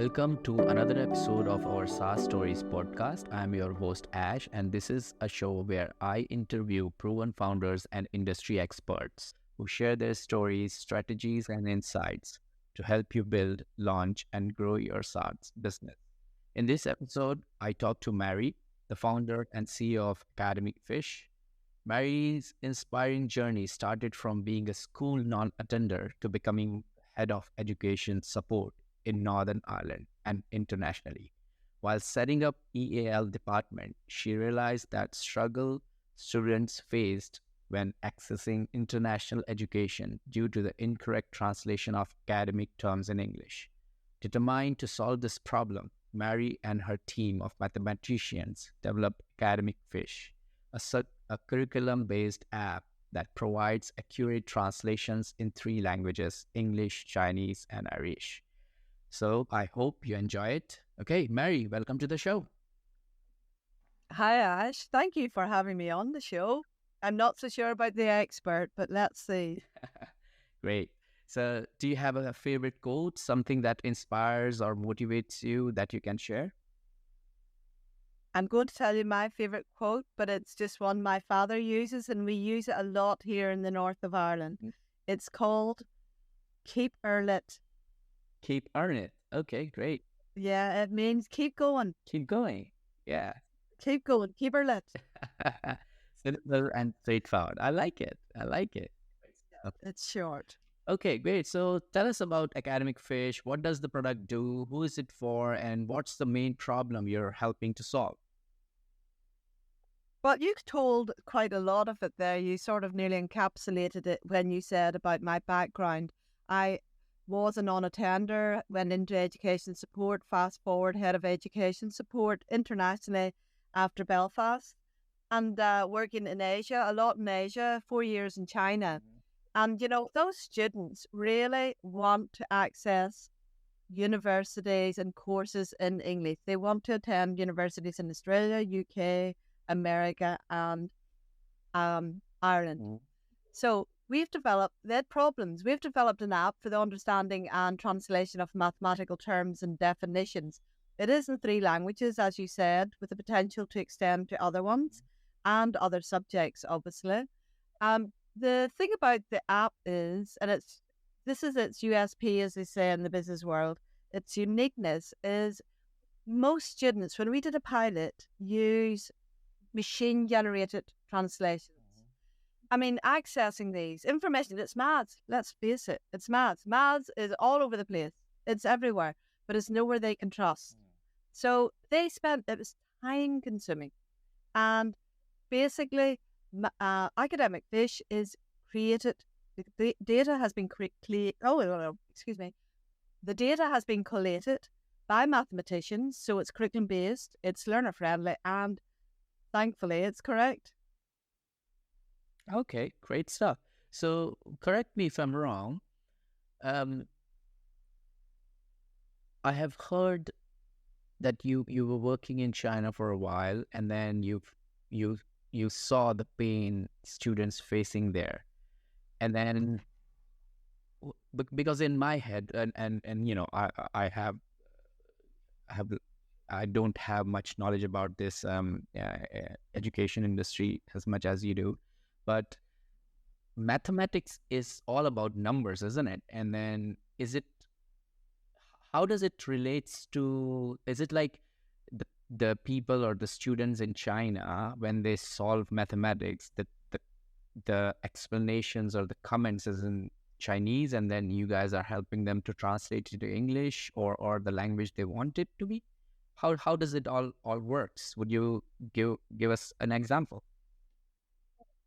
Welcome to another episode of our SaaS Stories podcast. I'm your host, Ash, and this is a show where I interview proven founders and industry experts who share their stories, strategies, and insights to help you build, launch, and grow your SaaS business. In this episode, I talk to Mary, the founder and CEO of Academic Fish. Mary's inspiring journey started from being a school non-attender to becoming head of education support in Northern Ireland and internationally. While setting up EAL department, she realized that struggle students faced when accessing international education due to the incorrect translation of academic terms in English. Determined to solve this problem, Mary and her team of mathematicians developed Academic Fish, a curriculum-based app that provides accurate translations in three languages: English, Chinese, and Irish. So I hope you enjoy it. Okay, Mary, welcome to the show. Hi, Ash. Thank you for having me on the show. I'm not so sure about the expert, but let's see. Great. So do you have a favorite quote, something that inspires or motivates you that you can share? I'm going to tell you my favourite quote, but it's just one my father uses, and we use it a lot here in the north of Ireland. It's called keep lit. Keep earning it. Okay, great. Yeah, it means keep going. Keep going. Yeah. Keep going. Keep her lit. Simple and straightforward. I like it. It's short. Okay, great. So tell us about Academic Fish. What does the product do? Who is it for? And what's the main problem you're helping to solve? Well, you told quite a lot of it there. You sort of nearly encapsulated it when you said about my background. I was a non-attender, went into education support, fast forward head of education support internationally after Belfast, and working in Asia, a lot in Asia, 4 years in China. And, you know, those students really want to access universities and courses in English. They want to attend universities in Australia, UK, America, and Ireland. So we've developed an app for the understanding and translation of mathematical terms and definitions. It is in three languages, as you said, with the potential to extend to other ones and other subjects, obviously. The thing about the app is, and this is its USP, as they say in the business world, its uniqueness is most students, when we did a pilot, use machine-generated translations. I mean, accessing these information, it's maths. Let's face it, it's maths. Maths is all over the place. It's everywhere, but it's nowhere they can trust. So it was time consuming. And basically, Academic Fish is created, the data has been The data has been collated by mathematicians, so it's curriculum based, it's learner friendly, and thankfully it's correct. Okay, great stuff. So correct me if I'm wrong. I have heard that you were working in China for a while, and then you saw the pain students facing there, and then because in my head, and you know, I don't have much knowledge about this education industry as much as you do, but mathematics is all about numbers, isn't it? And then how does it relates to, is it like the people or the students in China, when they solve mathematics, the explanations or the comments is in Chinese, and then you guys are helping them to translate it to English or the language they want it to be? How does it all works? Would you give us an example?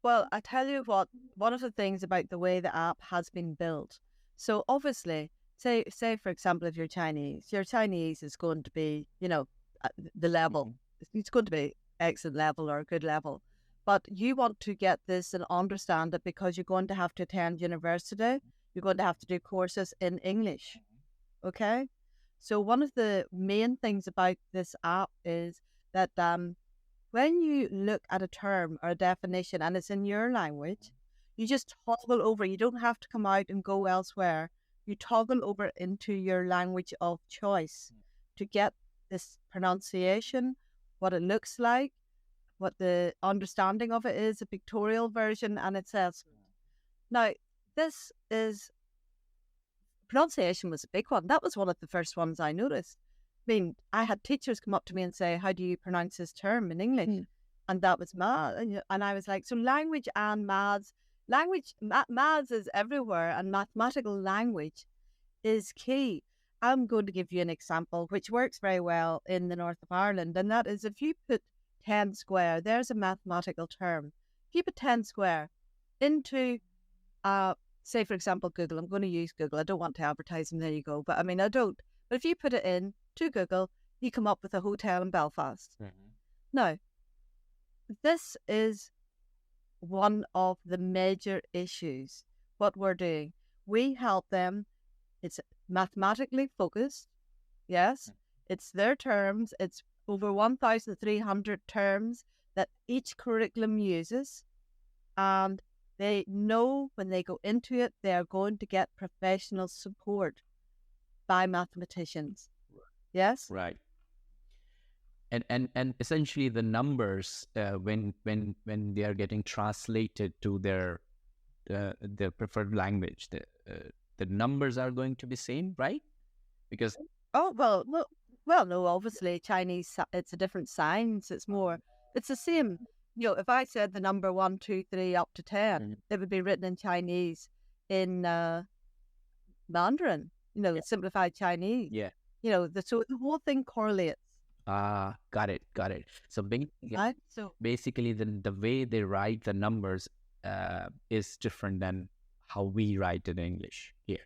Well, I tell you what, one of the things about the way the app has been built. So obviously, say for example, if you're Chinese, your Chinese is going to be, you know, the level. It's going to be excellent level or a good level. But you want to get this and understand it because you're going to have to attend university. You're going to have to do courses in English. Okay? So one of the main things about this app is that when you look at a term or a definition and it's in your language, you just toggle over. You don't have to come out and go elsewhere you toggle over into your language of choice to get this pronunciation, what it looks like, what the understanding of it is, a pictorial version, and it says. Now, this is pronunciation was a big one. That was one of the first ones I noticed. I mean, I had teachers come up to me and say, "How do you pronounce this term in English?" And that was math. And I was like, so language and maths, maths is everywhere, and mathematical language is key. I'm going to give you an example which works very well in the north of Ireland, and that is if you put 10 square, there's a mathematical term. If you put 10 square into, say, for example, Google, I'm going to use Google. I don't want to advertise them, there you go. But I mean, I don't. But if you put it in to Google, you come up with a hotel in Belfast. Now, this is one of the major issues. What we're doing, we help them. It's mathematically focused. Yes, it's their terms. It's over 1,300 terms that each curriculum uses. And they know when they go into it, they are going to get professional support by mathematicians. Yes? Right. And essentially the numbers when they are getting translated to their preferred language, the numbers are going to be same, right? Because no, obviously Chinese, it's a different science. It's the same. If I said the number 1, 2, 3 up to 10, it would be written in Chinese in Mandarin, simplified Chinese. Yeah. So the whole thing correlates. Got it. So Right? So basically the way they write the numbers is different than how we write in English here.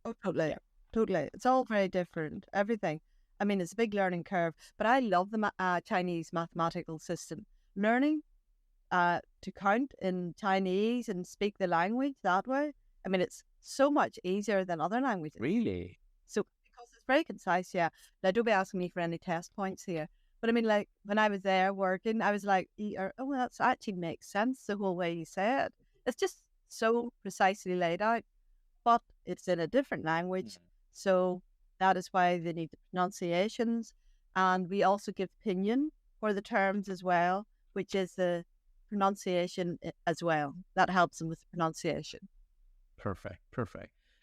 Oh, totally. Totally. It's all very different. Everything. I mean, it's a big learning curve, but I love the Chinese mathematical system. Learning to count in Chinese and speak the language that way. I mean, it's so much easier than other languages. Really? So, because it's very concise, yeah. Now, don't be asking me for any test points here. But I mean, like, when I was there working, I was like, well, that actually makes sense, the whole way you say it. It's just so precisely laid out, but it's in a different language. So that is why they need the pronunciations. And we also give pinyin for the terms as well, which is the pronunciation as well. That helps them with the pronunciation. Perfect.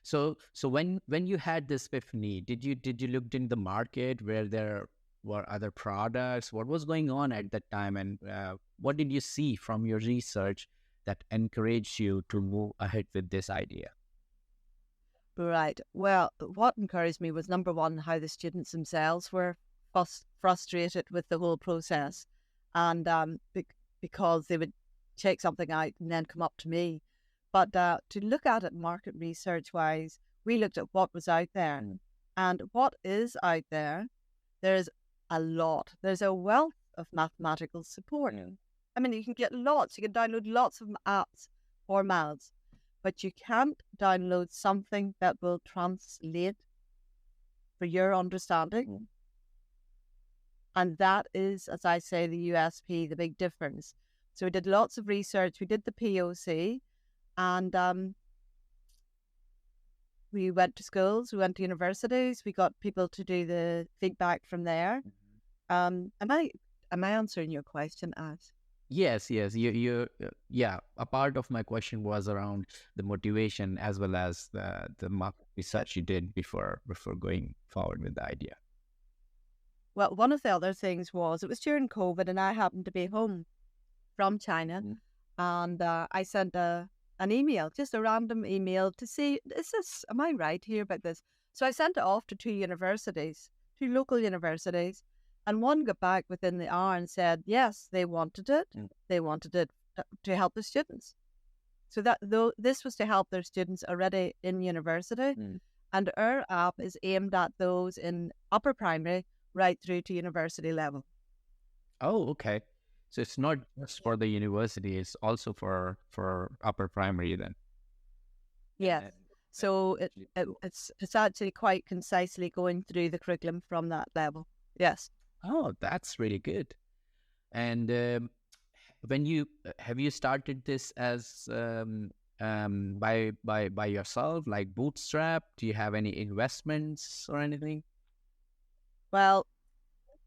So when you had this epiphany, did you look in the market where there were other products? What was going on at that time, and what did you see from your research that encouraged you to move ahead with this idea? Right. Well, what encouraged me was number one, how the students themselves were frustrated with the whole process, and because they would check something out and then come up to me. But to look at it market research wise, we looked at what was out there, and what is out there. There's a lot. There's a wealth of mathematical support. I mean, you can get lots. You can download lots of apps for maths. But you can't download something that will translate for your understanding. And that is, as I say, the USP, the big difference. So we did lots of research. We did the POC, and we went to schools, we went to universities, we got people to do the feedback from there. Am I answering your question, Ash? Yes. Yeah. A part of my question was around the motivation as well as the market research you did before going forward with the idea. Well, one of the other things was it was during COVID, and I happened to be home from China, and I sent an email, just a random email, to see, am I right here about this? So I sent it off to two local universities. And one got back within the hour and said, yes, they wanted it. They wanted it to help the students. So this was to help their students already in university. And our app is aimed at those in upper primary right through to university level. Oh, okay. So it's not just for the university, it's also for upper primary then. Yes. So it's actually quite concisely going through the curriculum from that level. Yes. Oh, that's really good. And have you started this as by yourself, like bootstrap? Do you have any investments or anything? Well,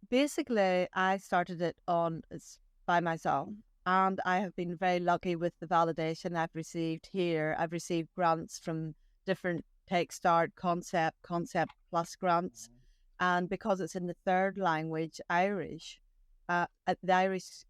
basically, I started it by myself, and I have been very lucky with the validation I've received here. I've received grants from different Take Start, Concept Plus grants, and because it's in the third language, Irish, the Irish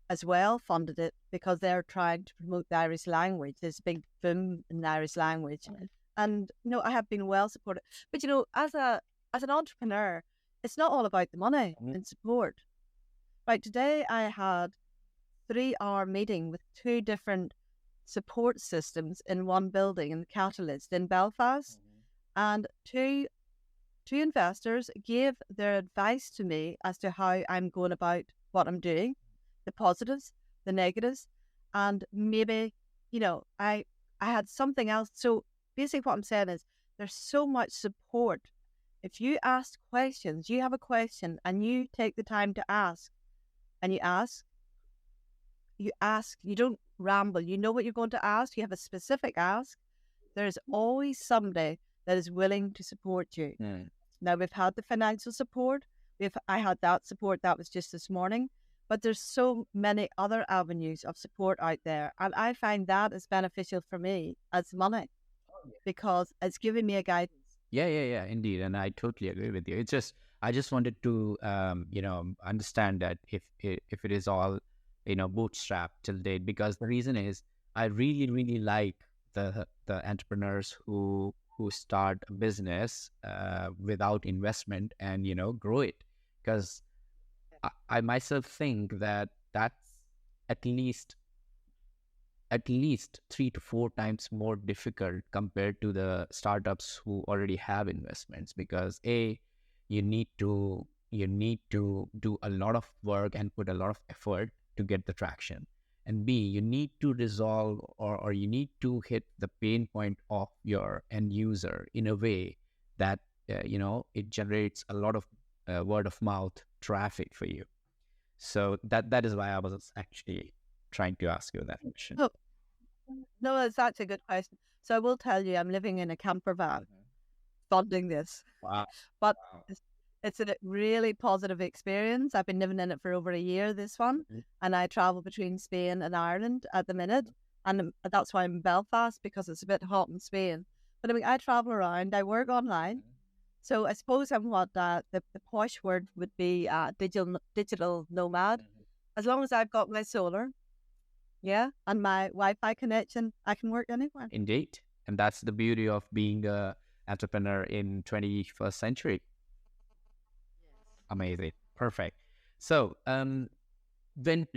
as well funded it because they're trying to promote the Irish language. There's a big boom in the Irish language, and I have been well supported. But as an entrepreneur, it's not all about the money and support. Right, today I had 3 hour meeting with 2 different support systems in one building in the Catalyst in Belfast, and two investors gave their advice to me as to how I'm going about what I'm doing, the positives, the negatives, and maybe, I had something else. So basically what I'm saying is there's so much support. If you ask questions, you have a question and you take the time to ask, and you ask, you don't ramble, you know what you're going to ask, you have a specific ask, there's always somebody that is willing to support you. Now, we've had the financial support. I had that support. That was just this morning. But there's so many other avenues of support out there. And I find that is beneficial for me as money because it's giving me a guidance. Yeah, indeed, and I totally agree with you. It's just I just wanted to understand that if it is all bootstrap till date, because the reason is I really really like the entrepreneurs who start a business without investment and grow it, because I myself think that that's at least 3 to 4 times more difficult compared to the startups who already have investments, because you need to do a lot of work and put a lot of effort to get the traction, and b, you need to resolve or you need to hit the pain point of your end user in a way that it generates a lot of word of mouth traffic for you. So that is why I was actually trying to ask you that question. Oh, no, it's actually a good question. So I will tell you, I'm living in a camper van funding this, Wow. but it's a really positive experience. I've been living in it for over a year, this one, and I travel between Spain and Ireland at the minute. And that's why I'm in Belfast, because it's a bit hot in Spain. But I mean, I travel around, I work online. So I suppose I'm what the posh word would be digital nomad. As long as I've got my solar, and my Wi-Fi connection, I can work anywhere. Indeed. And that's the beauty of being a entrepreneur in 21st century. Amazing. Perfect. So, when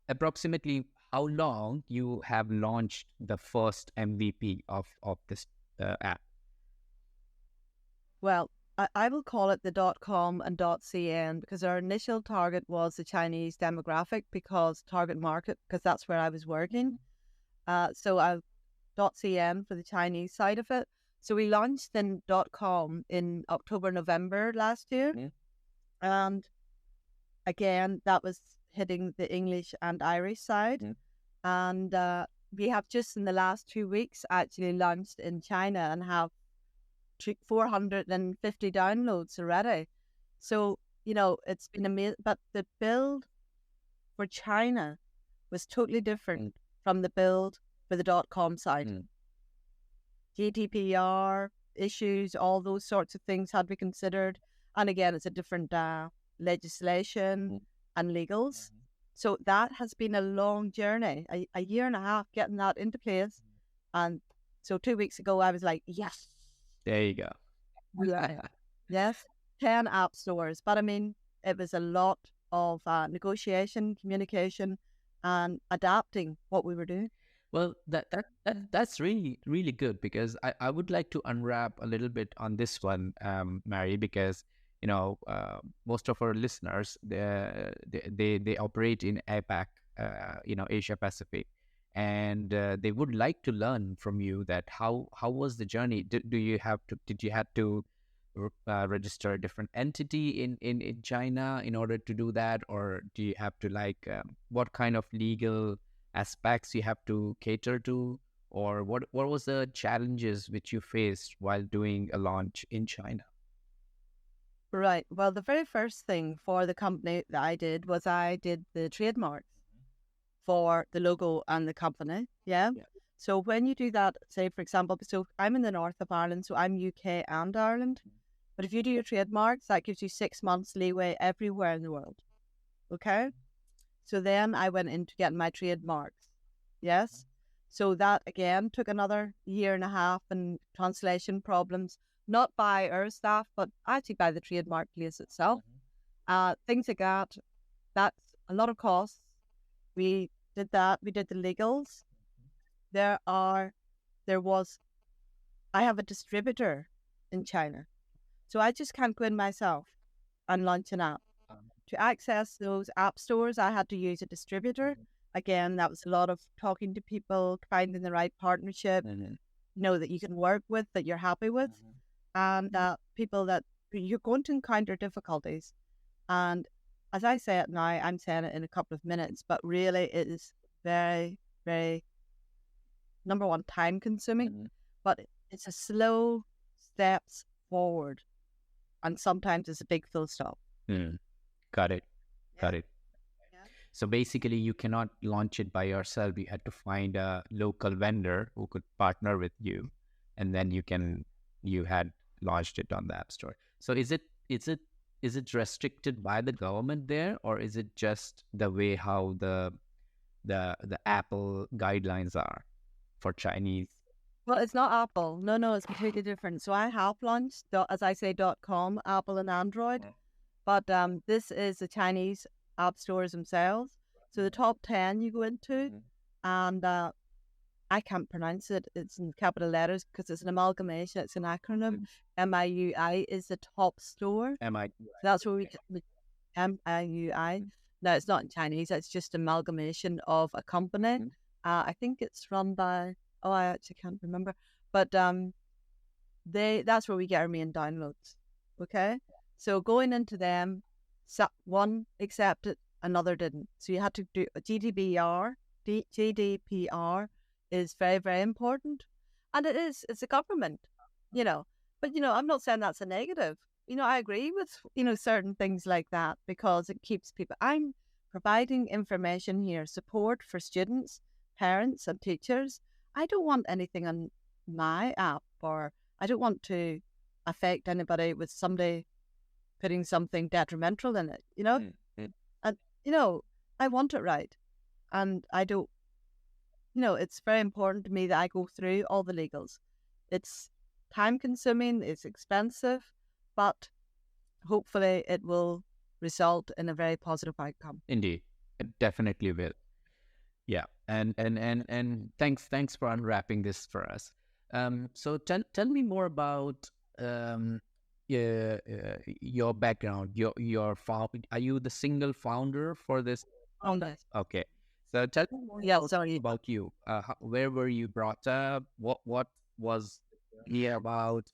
approximately how long you have launched the first MVP of this app? Well, I will call it the .com and .cn because our initial target was the Chinese demographic target market, because that's where I was working. So I .cn for the Chinese side of it. So we launched in .com in October, November last year. And again, that was hitting the English and Irish side. And we have just in the last 2 weeks actually launched in China and have 450 downloads already. So, it's been amazing. But the build for China was totally different from the build for the .com side. GDPR issues, all those sorts of things had to be considered. And again, it's a different legislation and legals. So that has been a long journey, a year and a half getting that into place. And so 2 weeks ago, I was like, yes. There you go. Yes, 10 app stores. But I mean, it was a lot of negotiation, communication, and adapting what we were doing. Well, that's really really good, because I would like to unwrap a little bit on this one, Mary, because most of our listeners they operate in APAC, Asia Pacific, and they would like to learn from you that how was the journey? Did you have to register a different entity in China in order to do that, or do you have to what kind of legal aspects you have to cater to, or what was the challenges which you faced while doing a launch in China? Right. Well, the very first thing for the company that I did was I did the trademarks for the logo and the company. Yeah. Yeah. So when you do that, say for example, so I'm in the north of Ireland, so I'm UK and Ireland. But if you do your trademarks, that gives you 6 months leeway everywhere in the world. Okay. So then I went into getting my trademarks. Yes. So that again took another year and a half and translation problems, not by our staff, but actually by the trademark place itself. Things like that. That's a lot of costs. We did that. We did the legals. There are, there was, I have a distributor in China. So I just can't go in myself and launch an app. To access those app stores, I had to use a distributor. Again, that was a lot of talking to people, finding the right partnership, that you can work with, that you're happy with, and people that you're going to encounter difficulties. And as I say it now, I'm saying it in a couple of minutes, but really it is very, very, number one, time consuming, but it's a slow steps forward. And sometimes it's a big full stop. Got it. Yeah. Got it. Yeah. So basically, you cannot launch it by yourself. You had to find a local vendor who could partner with you, and then you had launched it on the App Store. So is it restricted by the government there, or is it just the way how the Apple guidelines are for Chinese? Well, it's not Apple. No, no, it's completely different. So I have launched, as I say, .com, Apple and Android, but this is the Chinese app stores themselves. So the top 10 you go into, and I can't pronounce it. It's in capital letters because it's an amalgamation. It's an acronym. MIUI is the top store. MI. That's where we get the MIUI. No, it's not in Chinese. It's just amalgamation of a company. I think it's run by, I actually can't remember. But that's where we get our main downloads. Okay? So going into them, one accepted, another didn't. So you had to do a GDPR is very, very important. And it's a government, But, I'm not saying that's a negative. I agree with, certain things like that because it keeps people. I'm providing information here, support for students, parents, and teachers. I don't want anything on my app, or I don't want to affect anybody with somebody putting something detrimental in it, And, I want it right. And I don't, it's very important to me that I go through all the legals. It's time consuming, it's expensive, but hopefully it will result in a very positive outcome. Indeed, it definitely will. Yeah, and thanks for unwrapping this for us. So tell me more about your background. Are you the single founder for this? Oh, nice. Okay, so tell me more about you. Where were you brought up? What was here about?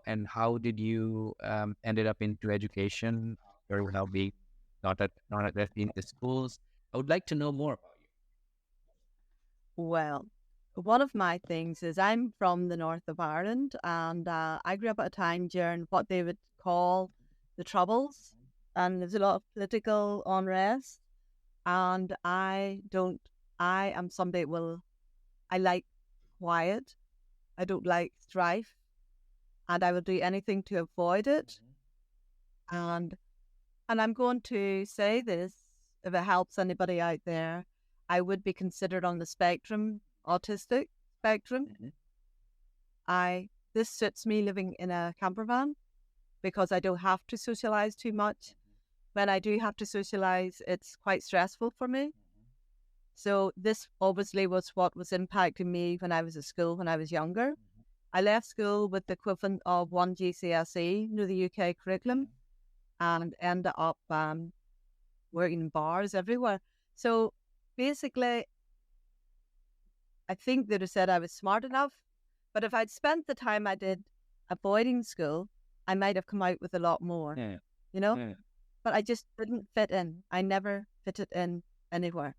And how did you ended up into education or being not at in the schools? I would like to know more about you. Well, one of my things is I'm from the north of Ireland, and I grew up at a time during what they would call the Troubles, and there's a lot of political unrest. And I am somebody I like quiet. I don't like strife, and I will do anything to avoid it. And I'm going to say this, if it helps anybody out there, I would be considered on the spectrum, autistic spectrum. This suits me living in a camper van because I don't have to socialize too much. When I do have to socialize, it's quite stressful for me. So this obviously was what was impacting me when I was at school when I was younger. I left school with the equivalent of one GCSE, the UK curriculum, and ended up working in bars everywhere. So basically, I think they'd have said I was smart enough, but if I'd spent the time I did avoiding school, I might have come out with a lot more, But I just didn't fit in. I never fitted in anywhere.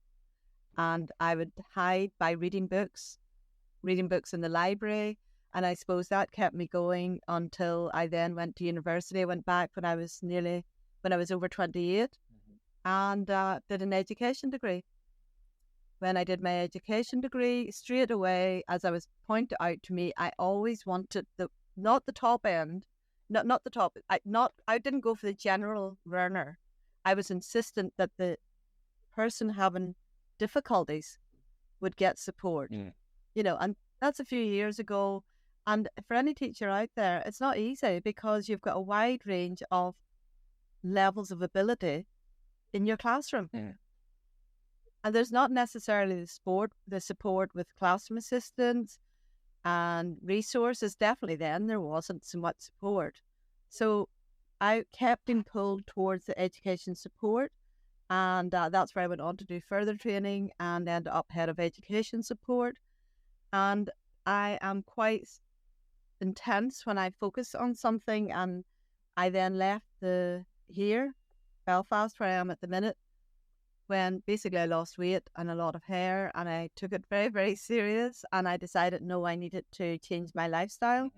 and I would hide by reading books in the library. And I suppose that kept me going until I then went to university. I went back when I was over 28 and did an education degree. When I did my education degree, straight away, as I was pointed out to me, I always wanted not the top end, not the top. I didn't go for the general learner. I was insistent that the person having difficulties would get support. And that's a few years ago. And for any teacher out there, it's not easy because you've got a wide range of levels of ability in your classroom. And there's not necessarily the support with classroom assistants and resources. Definitely then there wasn't so much support. So I kept being pulled towards the education support. And that's where I went on to do further training and end up head of education support. And I am quite intense when I focus on something. And I then left Belfast, where I am at the minute, when basically I lost weight and a lot of hair, and I took it very, very serious. And I decided, no, I needed to change my lifestyle.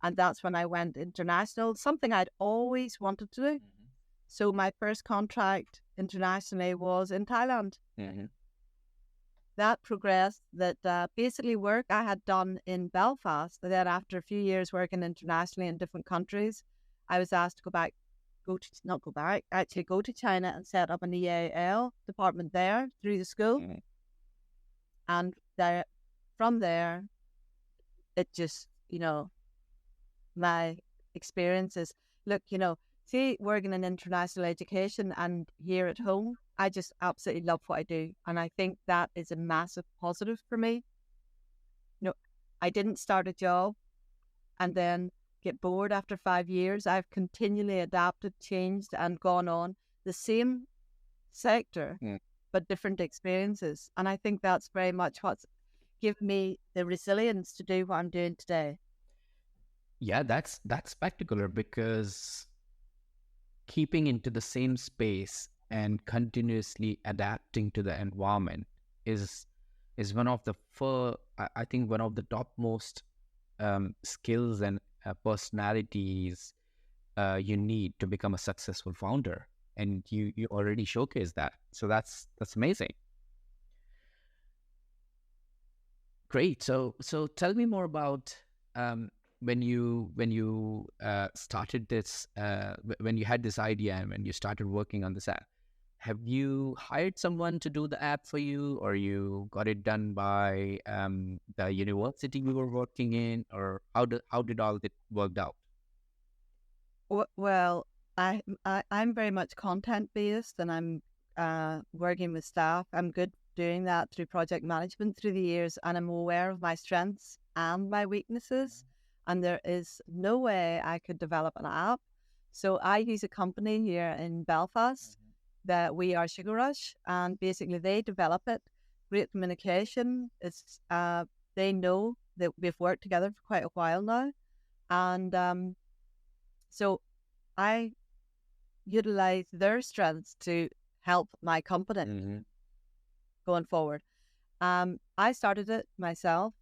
And that's when I went international, something I'd always wanted to do. So my first contract internationally was in Thailand. That progressed, basically work I had done in Belfast. Then after a few years working internationally in different countries, I was asked to go to China and set up an EAL department there through the school. And from there, it just, my experiences, see, working in international education and here at home, I just absolutely love what I do. And I think that is a massive positive for me. I didn't start a job and then get bored after 5 years. I've continually adapted, changed, and gone on the same sector, but different experiences. And I think that's very much what's given me the resilience to do what I'm doing today. Yeah, that's spectacular, because keeping into the same space and continuously adapting to the environment is one of the I think one of the topmost skills and personalities you need to become a successful founder, and you already showcase that. So that's amazing. Great. So tell me more about when you started this, when you had this idea and when you started working on this app. Have you hired someone to do the app for you, or you got it done by the university you were working in, or how did all it worked out? Well, I'm very much content based, and I'm working with staff. I'm good doing that through project management through the years, and I'm aware of my strengths and my weaknesses. And there is no way I could develop an app. So I use a company here in Belfast that we are Sugar Rush, and basically they develop it. Great communication. It's they know that we've worked together for quite a while now, and so I utilize their strengths to help my company going forward. I started it myself,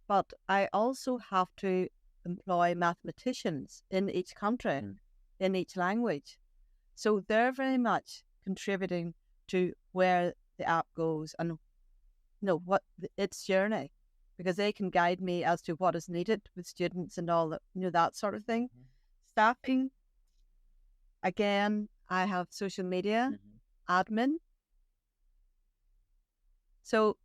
but I also have to employ mathematicians in each country, in each language. So they're very much contributing to where the app goes and what its journey, because they can guide me as to what is needed with students and all that, that sort of thing. Staffing, again, I have social media, admin. So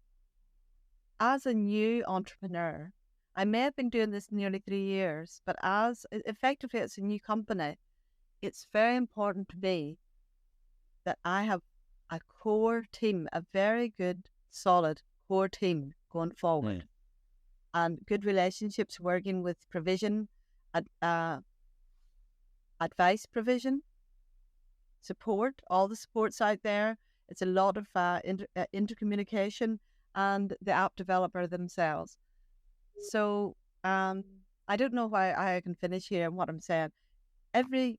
as a new entrepreneur, I may have been doing this nearly 3 years, but as effectively it's a new company, it's very important to me that I have a core team, a very good, solid core team going forward, and good relationships working with provision, advice provision, support, all the supports out there. It's a lot of intercommunication, and the app developer themselves. So I don't know why I can finish here and what I'm saying. Every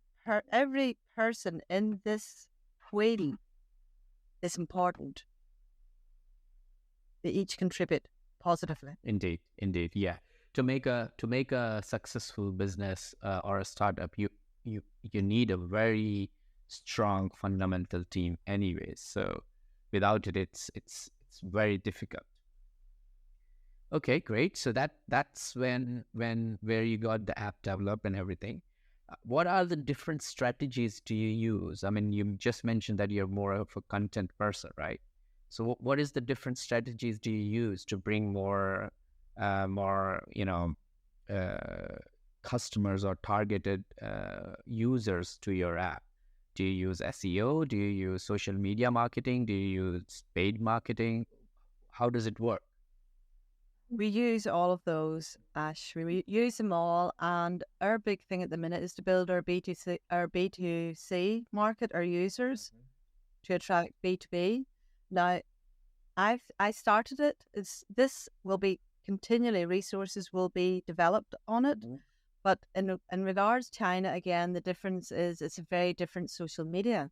person in this wheel is important. they each contribute positively. Indeed, indeed, yeah. To make a successful business or a startup, you need a very strong fundamental team, anyways. So without it, it's very difficult. Okay, great. So that's when where you got the app developed and everything. What are the different strategies do you use? I mean, you just mentioned that you're more of a content person, right? So what is the different strategies do you use to bring more uh, customers or targeted users to your app? Do you use SEO? Do you use social media marketing? Do you use paid marketing? How does it work? We use all of those, Ash. We use them all, and our big thing at the minute is to build our B2C market, our users, to attract B2B. Now, I started it. This will be continually, resources will be developed on it. But in regards to China, again, the difference is it's a very different social media.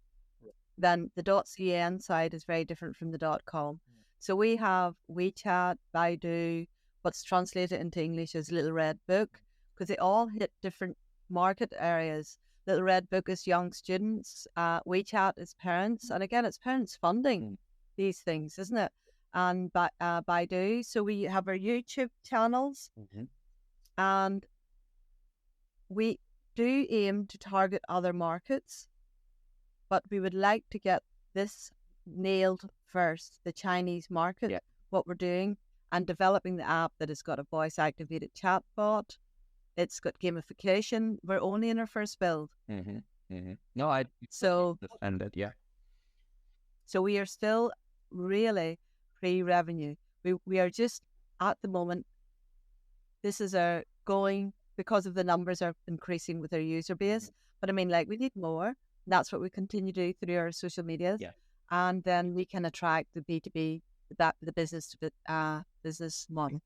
Then the .cn side is very different from the .com. So we have WeChat, Baidu, what's translated into English as Little Red Book, because they all hit different market areas. Little Red Book is young students, WeChat is parents, and again, it's parents funding these things, isn't it? And Baidu. So we have our YouTube channels, and we do aim to target other markets, but we would like to get this nailed first, the Chinese market, what we're doing, and developing the app that has got a voice-activated chatbot. It's got gamification. We're only in our first build. No, I understand that, yeah. So we are still really pre-revenue. We are just, at the moment, this is our going, because of the numbers are increasing with our user base. But I mean, like, we need more. That's what we continue to do through our social medias. And then we can attract the B2B, the business to business model.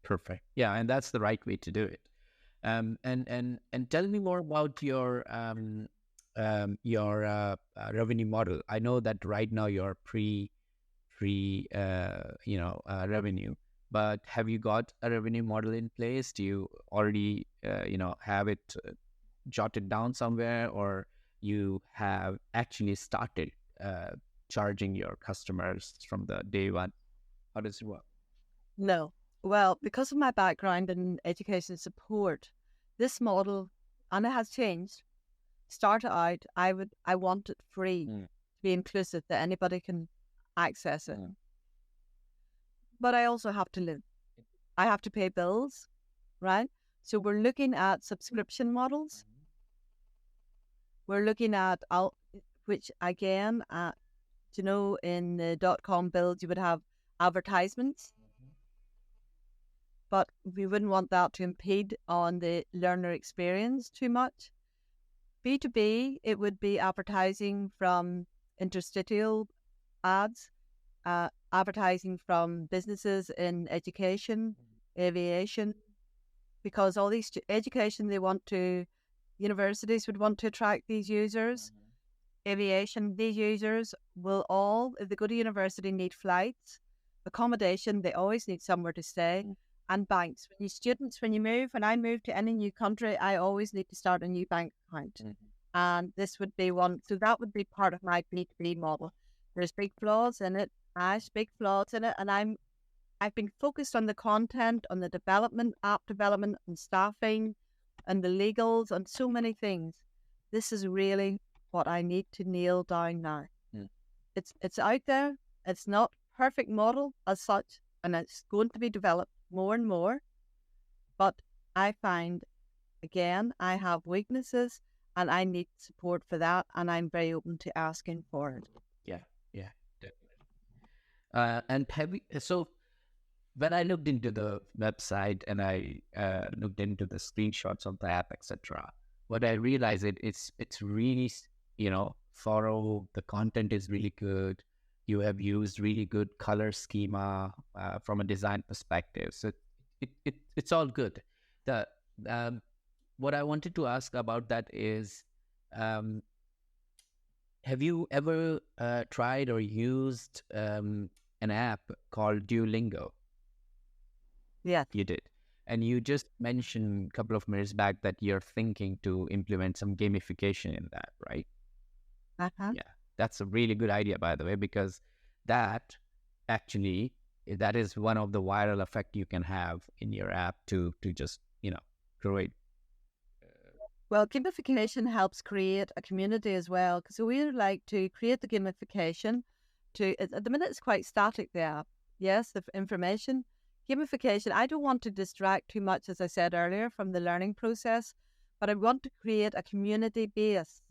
Perfect. Yeah, and that's the right way to do it. And tell me more about your revenue model. I know that right now you're pre revenue, but have you got a revenue model in place? Do you already have it jotted down somewhere, or you have actually started charging your customers from the day one? How does it work? No. Well, because of my background in education support, this model, and it has changed, started out, I want it free, to be inclusive, that anybody can access it. But I also have to live. I have to pay bills, right? So we're looking at subscription models. We're looking at, which again, in the .com builds, you would have advertisements. But we wouldn't want that to impede on the learner experience too much. B2B, it would be advertising from interstitial ads, advertising from businesses in education, aviation, because all these education, universities would want to attract these users. Aviation, these users will all, if they go to university, need flights, accommodation, they always need somewhere to stay. And banks. When I move to any new country, I always need to start a new bank account. And this would be one. So that would be part of my B2B model. There's big flaws in it, big flaws in it. And I've been focused on the content, on the development, app development, and staffing, and the legals, and so many things. This is really what I need to nail down now. It's out there. It's not perfect model as such, and it's going to be developed more and more. But I find, again, I have weaknesses and I need support for that, and I'm very open to asking for it. Yeah, definitely. So when I looked into the website and I looked into the screenshots of the app, etc., what I realized it's really thorough. The content is really good. You have used really good color schema from a design perspective. So it's all good. What I wanted to ask about that is, have you ever tried or used an app called Duolingo. Yeah. You did. And you just mentioned a couple of minutes back that you're thinking to implement some gamification in that, right? Uh-huh. Yeah. That's a really good idea, by the way, because that actually, that is one of the viral effect you can have in your app to just, grow it. Well, gamification helps create a community as well. So we like to create the gamification at the minute it's quite static, the app. Yes, the information. Gamification, I don't want to distract too much, as I said earlier, from the learning process, but I want to create a community base.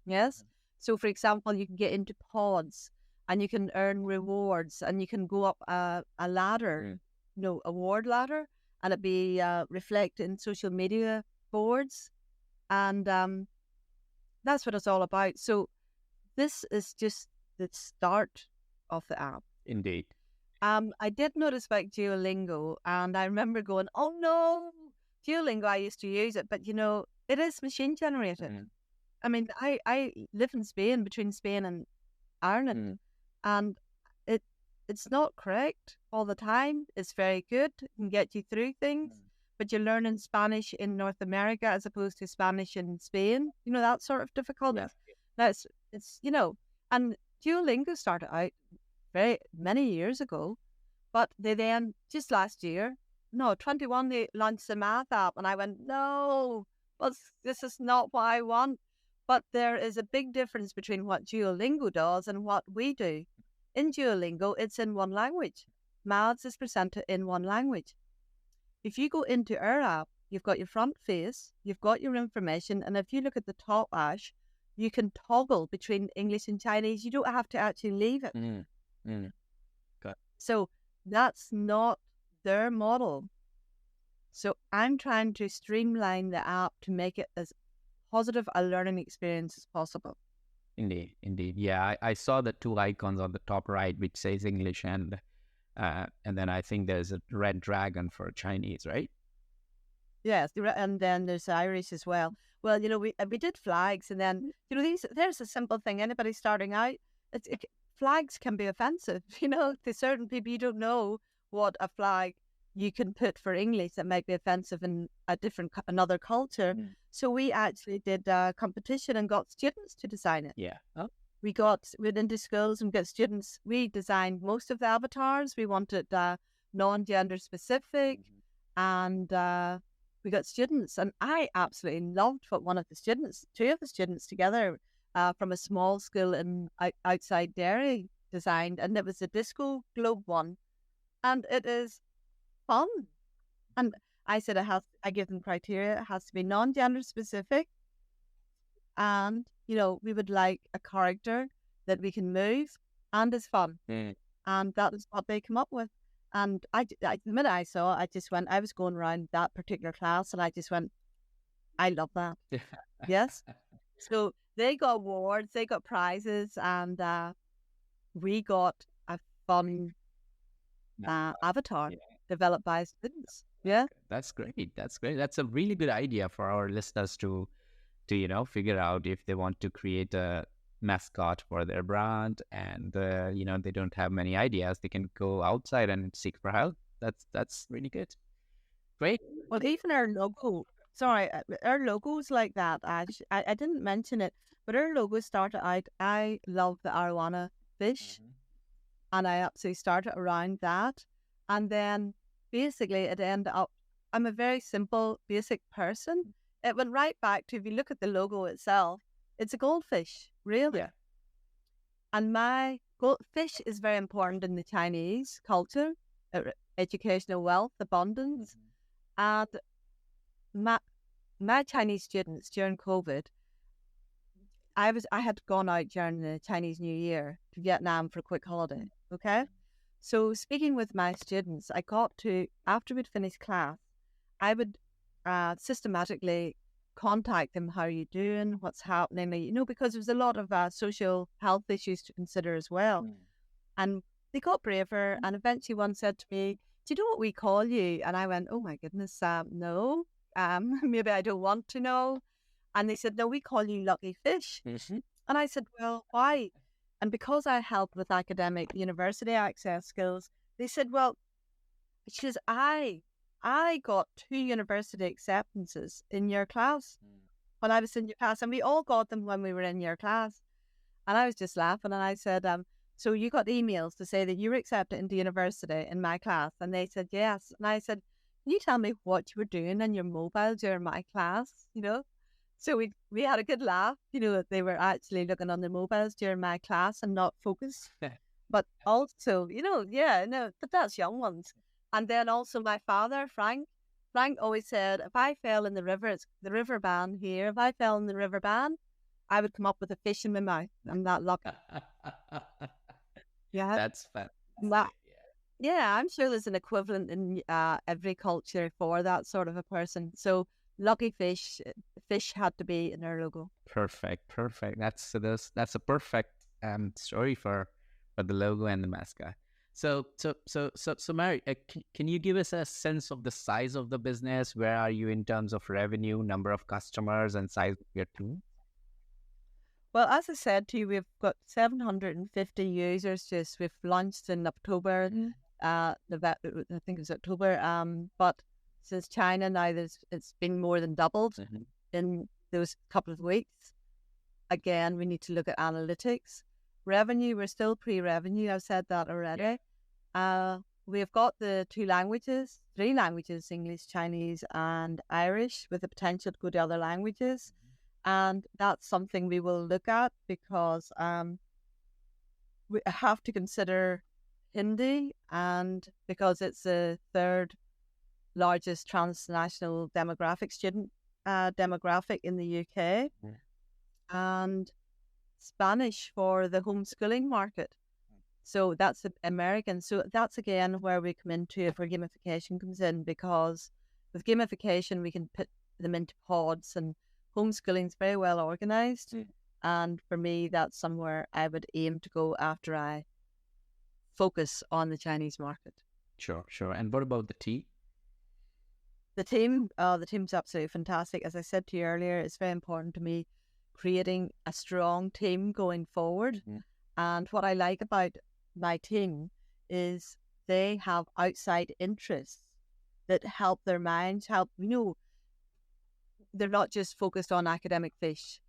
Yes. So, for example, you can get into pods and you can earn rewards and you can go up a ladder, award ladder, and it be reflected in social media boards. And that's what it's all about. So, this is just the start of the app. Indeed. I did notice about Duolingo, and I remember going, "Oh no, Duolingo! I used to use it, but it is machine generated." I mean, I live in Spain, between Spain and Ireland, and it's not correct all the time. It's very good, it can get you through things, but you're learning Spanish in North America as opposed to Spanish in Spain. That sort of difficulty. Now it's and Duolingo started out very many years ago, but they then just last year, no, 21, they launched the math app, and I went, no, well, this is not what I want. But there is a big difference between what Duolingo does and what we do. In Duolingo, it's in one language. Maths is presented in one language. If you go into our app, you've got your front face, you've got your information, and if you look at the top, Ash, you can toggle between English and Chinese. You don't have to actually leave it. So that's not their model. So I'm trying to streamline the app to make it as positive a learning experience as possible. Indeed. Yeah, I saw the two icons on the top right, which says English and then I think there's a red dragon for Chinese, right? Yes, and then there's Irish as well. Well, we did flags, and then there's a simple thing. Anybody starting out, flags can be offensive. To certain people, you don't know what a flag you can put for English that might be offensive in another culture. So we actually did a competition and got students to design it. Yeah. Oh. We went into schools and got students. We designed most of the avatars. We wanted non-gender specific, and we got students. And I absolutely loved what two of the students together from a small school in outside Derry designed, and it was a disco globe one, and it is fun. And I said I give them criteria. It has to be non-gender specific, and we would like a character that we can move and is fun. And that is what they come up with. And the minute I saw it, I was going around that particular class, and I just went, I love that. Yes. So they got awards, they got prizes, and we got a fun avatar developed by students. Yeah. That's great. That's a really good idea for our listeners to figure out if they want to create a mascot for their brand, and they don't have many ideas, they can go outside and seek for help. That's really good. Great. Well, even our logo. Sorry, our logo's like that. I didn't mention it, but our logo started out. I love the arowana fish, and I absolutely started around that, and then basically it ended up. I'm a very simple, basic person. It went right back to, if you look at the logo itself, it's a goldfish, really. Yeah. And my fish is very important in the Chinese culture, educational wealth, abundance. And my Chinese students during COVID, I had gone out during the Chinese New Year to Vietnam for a quick holiday. Okay. So speaking with my students, I got to, after we'd finished class, I would systematically contact them. How are you doing? What's happening? Because there was a lot of social health issues to consider as well. And they got braver. And eventually one said to me, do you know what we call you? And I went, oh my goodness, no. Maybe I don't want to know. And they said, no, we call you Lucky Fish. And I said, well, why? And because I helped with academic university access skills, they said, well, she says, I got 2 university acceptances in your class when I was in your class, and we all got them when we were in your class. And I was just laughing, and I said, so you got emails to say that you were accepted into university in my class? And they said, yes. And I said, can you tell me what you were doing on your mobile during my class? So we had a good laugh, that they were actually looking on their mobiles during my class and not focused. But also, but that's young ones. And then also my father, Frank always said, if I fell in the river, it's the river ban here. If I fell in the river ban, I would come up with a fish in my mouth. I'm that lucky. Yeah. That's fantastic. Yeah, I'm sure there's an equivalent in every culture for that sort of a person. So lucky fish, fish had to be in their logo. Perfect. That's a perfect story for the logo and the mascot. So Mary, can you give us a sense of the size of the business? Where are you in terms of revenue, number of customers, and size of your team? Well, as I said to you, we've got 750 users. We've launched in October. I think it was October. But since China now, it's been more than doubled in those couple of weeks. Again, we need to look at analytics. Revenue, we're still pre-revenue. I've said that already. We've got the 3 languages, English, Chinese, and Irish, with the potential to go to other languages. And that's something we will look at because we have to consider Hindi, and because it's the 3rd largest transnational student demographic in the UK, and Spanish for the homeschooling market. So that's American. So that's again where we come into it, where gamification comes in, because with gamification we can put them into pods, and homeschooling is very well organized. And for me, that's somewhere I would aim to go after I focus on the Chinese market. Sure. And what about the team? The team's absolutely fantastic. As I said to you earlier, it's very important to me creating a strong team going forward. And what I like about my team is they have outside interests that help their minds, they're not just focused on academic fish.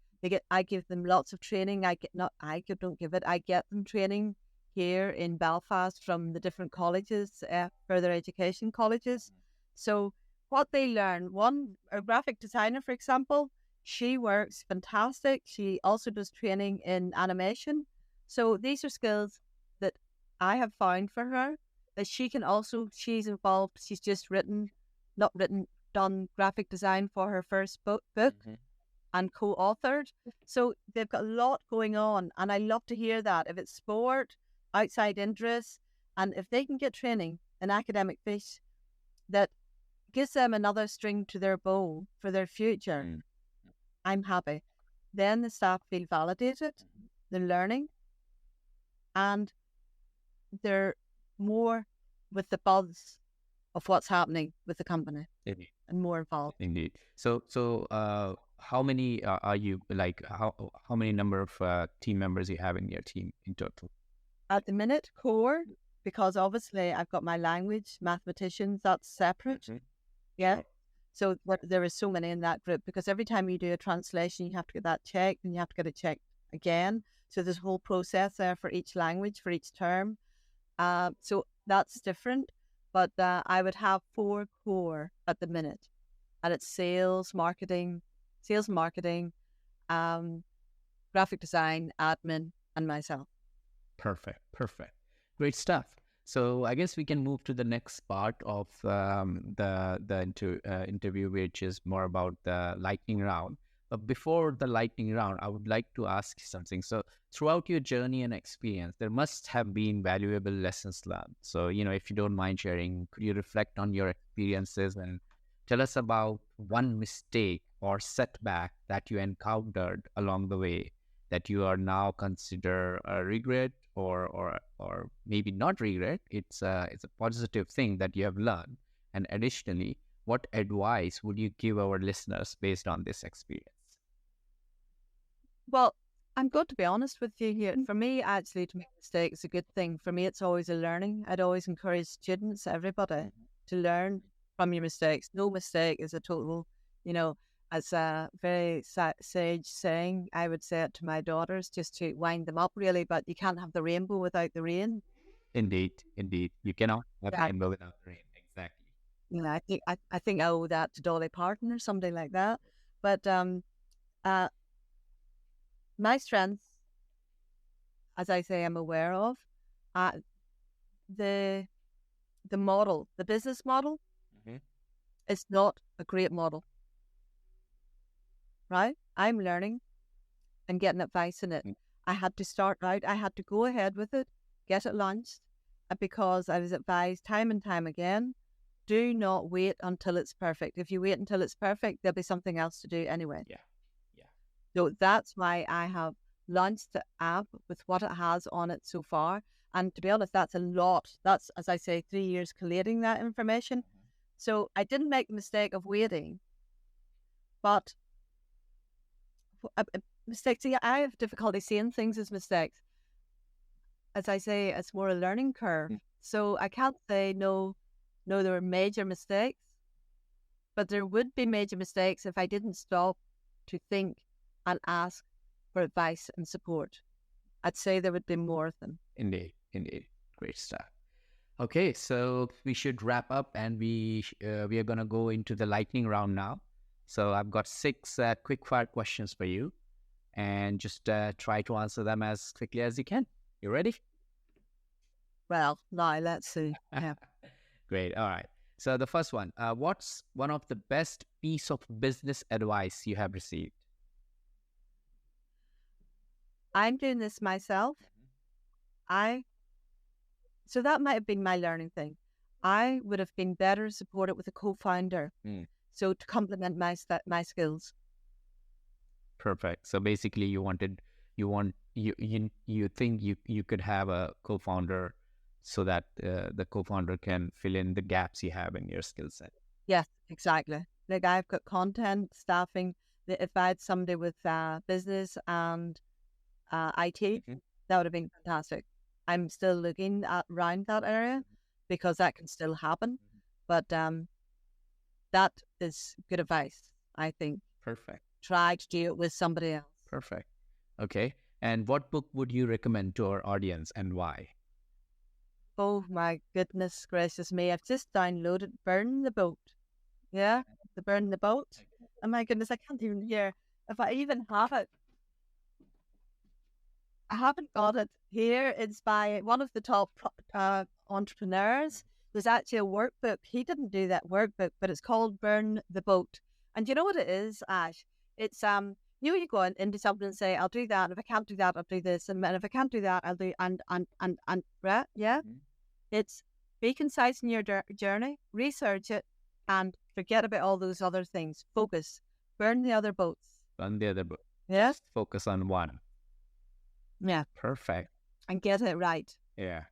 I give them lots of training. I get them training here in Belfast from the different colleges, further education colleges. So what they learn, a graphic designer, for example, she works fantastic. She also does training in animation. So these are skills that I have found for her that she's involved. She's just done graphic design for her first book and co-authored. So they've got a lot going on, and I love to hear that. If it's sport, outside interests, and if they can get training in academic fish that gives them another string to their bow for their future, I'm happy. Then the staff feel validated, they're learning, and they're more with the buzz of what's happening with the company. Indeed. And more involved. Indeed. So how many are you, like, how many number of team members you have in your team in total? At the minute, core, because obviously I've got my language, mathematicians, that's separate. Yeah. So there is so many in that group, because every time you do a translation, you have to get that checked, and you have to get it checked again. So there's a whole process there for each language, for each term. So that's different. But I would have 4 core at the minute, and it's sales, marketing, graphic design, admin, and myself. Perfect. Great stuff. So I guess we can move to the next part of the interview, which is more about the lightning round. But before the lightning round, I would like to ask you something. So throughout your journey and experience, there must have been valuable lessons learned. So, if you don't mind sharing, could you reflect on your experiences and tell us about one mistake or setback that you encountered along the way that you are now consider a regret, or maybe not regret? It's a positive thing that you have learned. And additionally, what advice would you give our listeners based on this experience? Well, I'm going to be honest with you here. For me, actually, to make mistakes is a good thing. For me, it's always a learning. I'd always encourage students, everybody, to learn from your mistakes. No mistake is a total, you know, as a very sage saying, I would say it to my daughters just to wind them up, really. But you can't have the rainbow without the rain. Indeed, indeed. You cannot have Yeah. rainbow without rain. Exactly. You know, I think I owe that to Dolly Parton or something like that. But uh, my strengths, as I say, I'm aware of. Uh, the the model, the business model, Mm-hmm. is not a great model, right? I'm learning and getting advice in it. I had to start out, I had to go ahead with it, get it launched, because I was advised time and time again, do not wait until it's perfect. If you wait until it's perfect, there'll be something else to do anyway. Yeah. Yeah. So that's why I have launched the app with what it has on it so far. And to be honest, that's a lot. That's, as I say, 3 years collating that information. So I didn't make the mistake of waiting, but mistakes, see, I have difficulty seeing things as mistakes. As I say, it's more a learning curve. So I can't say no, there were major mistakes, but there would be major mistakes if I didn't stop to think and ask for advice and support. I'd say there would be more of them. Indeed, indeed. Great stuff. Okay, so we should wrap up, and we are gonna go into the lightning round now. So I've got 6 quick fire questions for you, and just try to answer them as quickly as you can. You ready? Well, now let's see. Yeah. Great. All right. So the first one, what's one of the best piece of business advice you have received? I'm doing this myself. So that might have been my learning thing. I would have been better supported with a co-founder. So to complement my skills. Perfect. So basically, you think you could have a co-founder so that the co-founder can fill in the gaps you have in your skill set. Yes, exactly. Like I've got content, staffing. If I had somebody with business and IT, that would have been fantastic. I'm still looking at around that area because that can still happen. But that is good advice, I think. Perfect. Try to do it with somebody else. Perfect. Okay. And what book would you recommend to our audience, and why? Oh my goodness gracious me. I've just downloaded Burn the Boat. Yeah, the Burn the Boat. Oh my goodness, I can't even hear. If I even have it. I haven't got it here. It's by one of the top entrepreneurs. There's actually a workbook. He didn't do that workbook, but it's called Burn the Boat. And you know what it is, Ash? It's you go into something and say, I'll do that. If I can't do that, I'll do this. And if I can't do that, I'll do and right? Yeah. It's be concise in your journey, research it, and forget about all those other things. Focus. Burn the other boats. On the other book. Yes. Focus on one. Yeah. Perfect. And get it right. Yeah.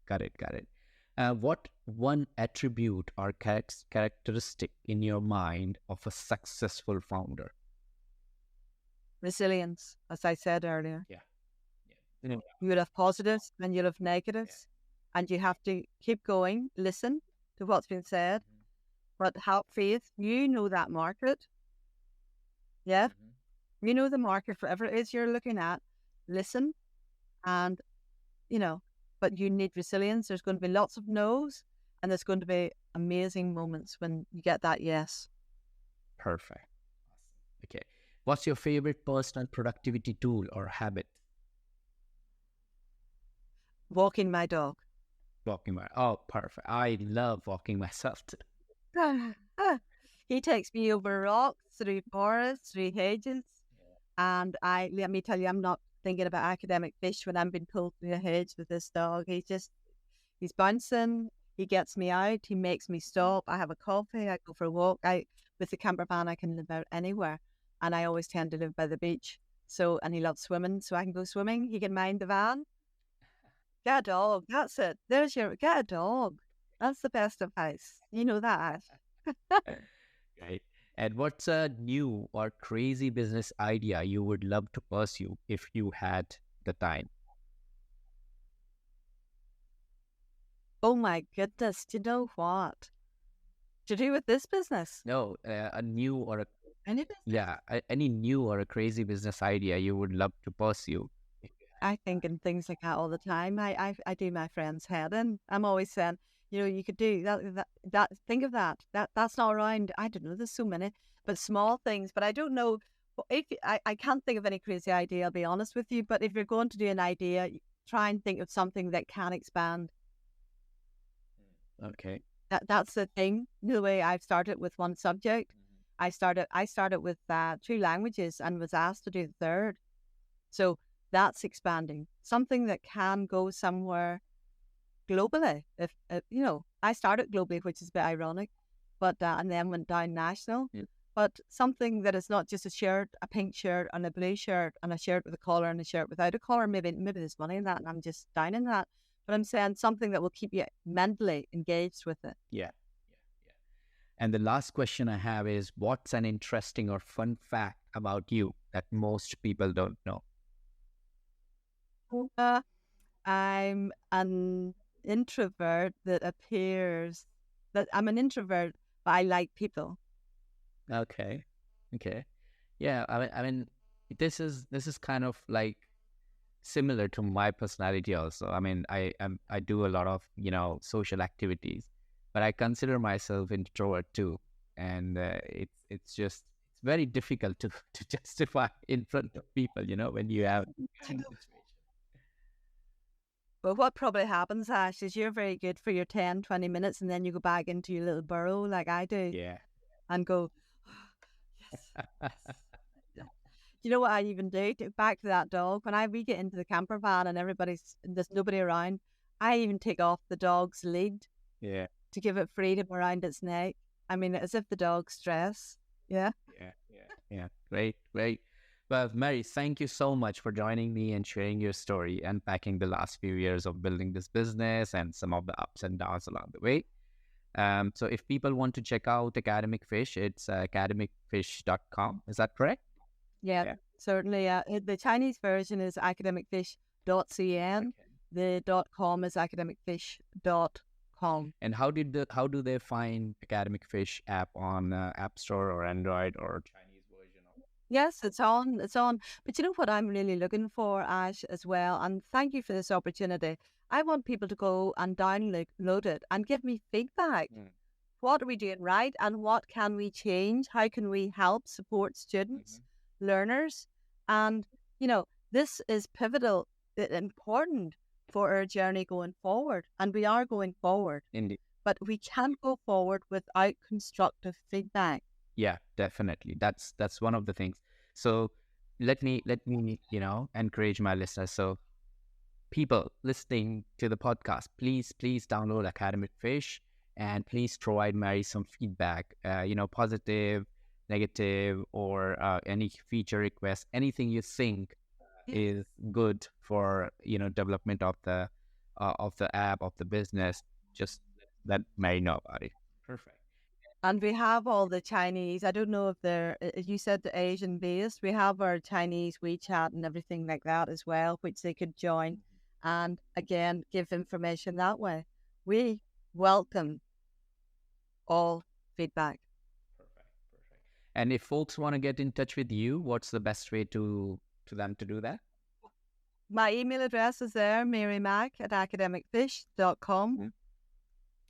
Got it. What one attribute or characteristic in your mind of a successful founder? Resilience, as I said earlier. Yeah. You will have positives and you'll have negatives, and you have to keep going, listen to what's been said, but have faith. You know that market. Yeah. You know the market for whatever it is you're looking at. Listen, and but you need resilience. There's going to be lots of no's, and there's going to be amazing moments when you get that yes. Perfect. Awesome. Okay. What's your favorite personal productivity tool or habit? Walking my dog. Oh, perfect. I love walking myself too. He takes me over rocks, through forests, through hedges, and let me tell you, I'm not thinking about academic fish when I'm being pulled through a hedge with this dog. He's bouncing. He gets me out. He makes me stop. I have a coffee. I go for a walk. With the camper van, I can live out anywhere, and I always tend to live by the beach. So, and he loves swimming, so I can go swimming. He can mind the van. Get a dog. That's it. Get a dog. That's the best advice. You know that. Right. And what's a new or crazy business idea you would love to pursue if you had the time? Oh my goodness, do you know what? To do with this business? No, a new or a Any business? yeah, any new or a crazy business idea you would love to pursue. I think in things like that all the time. I do my friend's head in. I'm always saying, you could do that. Think of that. That's not around. I don't know. There's so many, but small things. But I don't know. If I can't think of any crazy idea, I'll be honest with you. But if you're going to do an idea, try and think of something that can expand. Okay. That's the thing. The way I've started with one subject, I started with two languages and was asked to do the third. So that's expanding. Something that can go somewhere globally. If I started globally, which is a bit ironic, but and then went down national. Yeah. But something that is not just a shirt, a pink shirt, and a blue shirt, and a shirt with a collar and a shirt without a collar. Maybe there's money in that, and I'm just down in that. But I'm saying something that will keep you mentally engaged with it. Yeah. Yeah. And the last question I have is, what's an interesting or fun fact about you that most people don't know? Uh, I'm an introvert that appears that I'm an introvert, but I like people. Okay. Okay. Yeah. I mean, this is kind of like similar to my personality also. I mean, I do a lot of social activities, but I consider myself introvert too, and it's very difficult to to justify in front of people. When you have kind of situation. But what probably happens, Ash, is you're very good for your 10, 20 minutes and then you go back into your little burrow like I do Yeah. and go, yes, yes. Yeah. Do you know what I even do? Back to that dog. When we get into the camper van and there's nobody around, I even take off the dog's lead Yeah. to give it freedom around its neck. I mean, as if the dog's stressed. Yeah. Yeah. Yeah. Yeah. Great. Great. Well, Mary, thank you so much for joining me and sharing your story, unpacking the last few years of building this business and some of the ups and downs along the way. So if people want to check out Academic Fish, it's academicfish.com. Is that correct? Yeah, Yeah. certainly. The Chinese version is academicfish.cn. Okay. The .com is academicfish.com. And how do they find Academic Fish app on App Store or Android or Chinese version of? Yes, it's on. It's on. But you know what I'm really looking for, Ash, as well? And thank you for this opportunity. I want people to go and download it and give me feedback. Mm. What are we doing right? And what can we change? How can we help support students, learners? And, this is pivotal, important for our journey going forward. And we are going forward. Indeed. But we can't go forward without constructive feedback. Yeah, definitely. That's one of the things. So let me encourage my listeners. So people listening to the podcast, please download Academic Fish and please provide Mary some feedback. Positive, negative, or any feature request, anything you think Yeah. is good for development of the app of the business. Just let Mary know about it. Perfect. And we have all the Chinese. I don't know if you said the Asian based. We have our Chinese WeChat and everything like that as well, which they could join and again give information that way. We welcome all feedback. Perfect. Perfect. And if folks want to get in touch with you, what's the best way to them to do that? My email address is there, marymac at academicfish.com. Mm.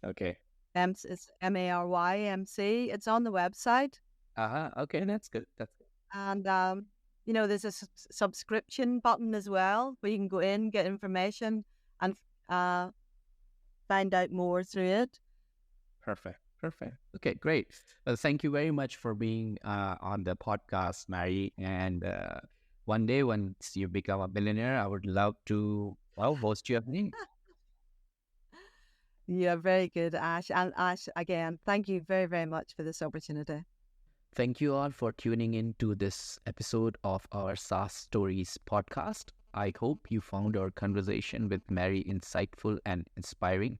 Okay. It's MARYMC. It's on the website. Okay, that's good. That's good. And, there's a subscription button as well where you can go in, get information, and find out more through it. Perfect. Perfect. Okay, great. Well, thank you very much for being on the podcast, Mary. And one day, once you become a billionaire, I would love to, well, host your thing. Yeah, very good, Ash. And Ash, again, thank you very, very much for this opportunity. Thank you all for tuning in to this episode of our SaaS Stories podcast. I hope you found our conversation with Mary insightful and inspiring.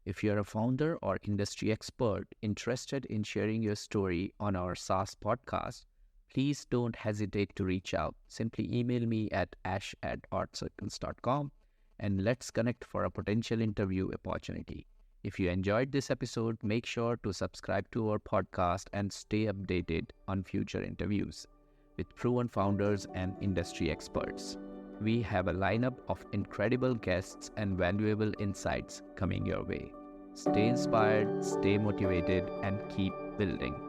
If you're a founder or industry expert interested in sharing your story on our SaaS podcast, please don't hesitate to reach out. Simply email me at ash@artcircles.com and let's connect for a potential interview opportunity. If you enjoyed this episode, make sure to subscribe to our podcast and stay updated on future interviews with proven founders and industry experts. We have a lineup of incredible guests and valuable insights coming your way. Stay inspired, stay motivated, and keep building.